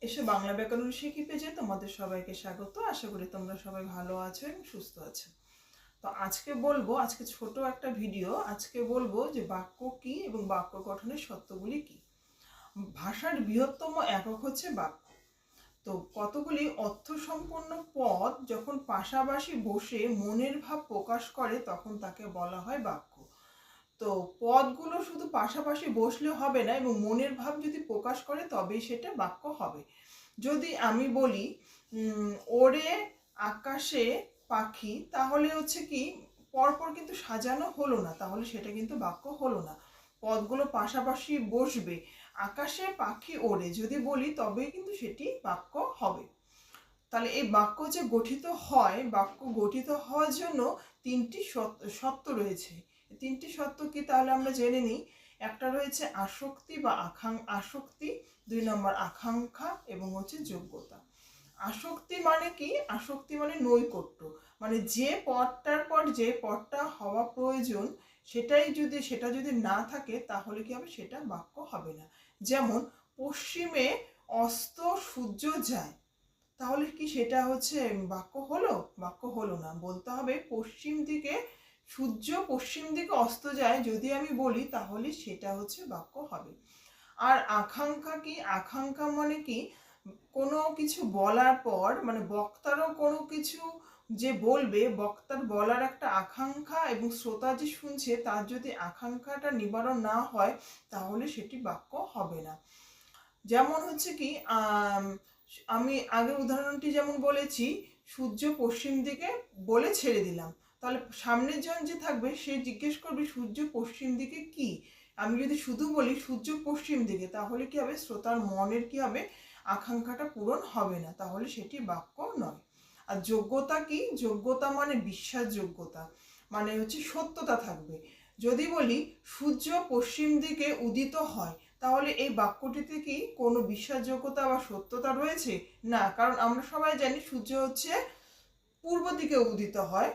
এসে বাংলা ব্যাকরণ শিখি পেজে তোমাদের সবাইকে স্বাগত। আশা করি তোমরা সবাই ভালো আছো এবং সুস্থ আছো। তো আজকে ছোট একটা ভিডিও। আজকে বলবো যে বাক্য কি এবং বাক্য গঠনের সত্যগুলি কি। ভাষার বৃহত্তম একক হচ্ছে বাক্য। তো কতগুলি অর্থসম্পন্ন পদ যখন পাশাপাশি বসে মনের ভাব প্রকাশ করে তখন তাকে বলা হয় বাক্য। তো পদগুলো শুধু পাশাপাশি বসলে হবে না, এবং মনের ভাব যদি প্রকাশ করে তবেই সেটা বাক্য হবে। যদি আমি বলি ওরে আকাশে পাখি, তাহলে হচ্ছে কি পরপর কিন্তু সাজানো হলো না, তাহলে সেটা কিন্তু বাক্য হলো না। পদগুলো পাশাপাশি বসবে, আকাশে পাখি ওড়ে যদি বলি তবেই কিন্তু সেটি বাক্য হবে। তাহলে এই বাক্য যে গঠিত হয়, বাক্য গঠিত হওয়ার জন্য তিনটি সত্য রয়েছে। তিনটি সত্য কি তাহলে আমরা জেনে নিই। একটা রয়েছে আসক্তি বা আসক্তি, 2 নম্বর আকাঙ্ক্ষা, এবং হচ্ছে যোগ্যতা। আসক্তি মানে কি? আসক্তি মানে নৈকট্য, মানে যে পদটার পর যে পদটা হওয়া প্রয়োজন সেটা যদি না থাকে তাহলে কি হবে? সেটা বাক্য হবে না। যেমন পশ্চিমে অস্ত সূর্য যায়, তাহলে কি সেটা হচ্ছে বাক্য হলো? বাক্য হলো না। বলতে হবে পশ্চিম দিকে সূর্য পশ্চিম দিকে অস্ত যায়, যদি আমি বলি তাহলে সেটা হচ্ছে বাক্য হবে। আর আকাঙ্ক্ষা কি? আকাঙ্ক্ষা মানে কি? কোনো কিছু বলার পর, মানে বক্তারও কোনো কিছু যে বলবে, বক্তার বলার একটা আকাঙ্ক্ষা, এবং শ্রোতা যে শুনছে তার যদি আকাঙ্ক্ষাটা নিবারণ না হয় তাহলে সেটি বাক্য হবে না। যেমন হচ্ছে কি আমি আগের উদাহরণটি যেমন বলেছি, সূর্য পশ্চিম দিকে বলে ছেড়ে দিলাম, তাহলে সামনের জন যে থাকবে সে জিজ্ঞেস করবে সূর্য পশ্চিম দিকে কি। আমি যদি শুধু বলি সূর্য পশ্চিম দিকে, তাহলে কি হবে? শ্রোতার মনের কি হবে? আকাঙ্ক্ষাটা পূরণ হবে না, তাহলে সেটি বাক্য নয়। আর যোগ্যতা কি? যোগ্যতা মানে বিশ্বাসযোগ্যতা, মানে হচ্ছে সত্যতা থাকবে। যদি বলি সূর্য পশ্চিম দিকে উদিত হয়, তাহলে এই বাক্যটিতে কি কোনো বিশ্বাসযোগ্যতা বা সত্যতা রয়েছে? না, কারণ আমরা সবাই জানি সূর্য হচ্ছে পূর্ব দিকে উদিত হয়।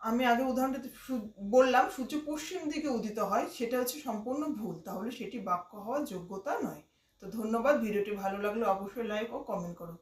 আমি আগে উদাহরণটাতে বললাম সূর্য পশ্চিম দিকে উদিত হয়, সেটা হচ্ছে সম্পূর্ণ ভুল, তাহলে সেটি বাক্য হওয়ার যোগ্যতা নয়। তো ধন্যবাদ। ভিডিওটি ভালো লাগলে অবশ্যই লাইক ও কমেন্ট করো।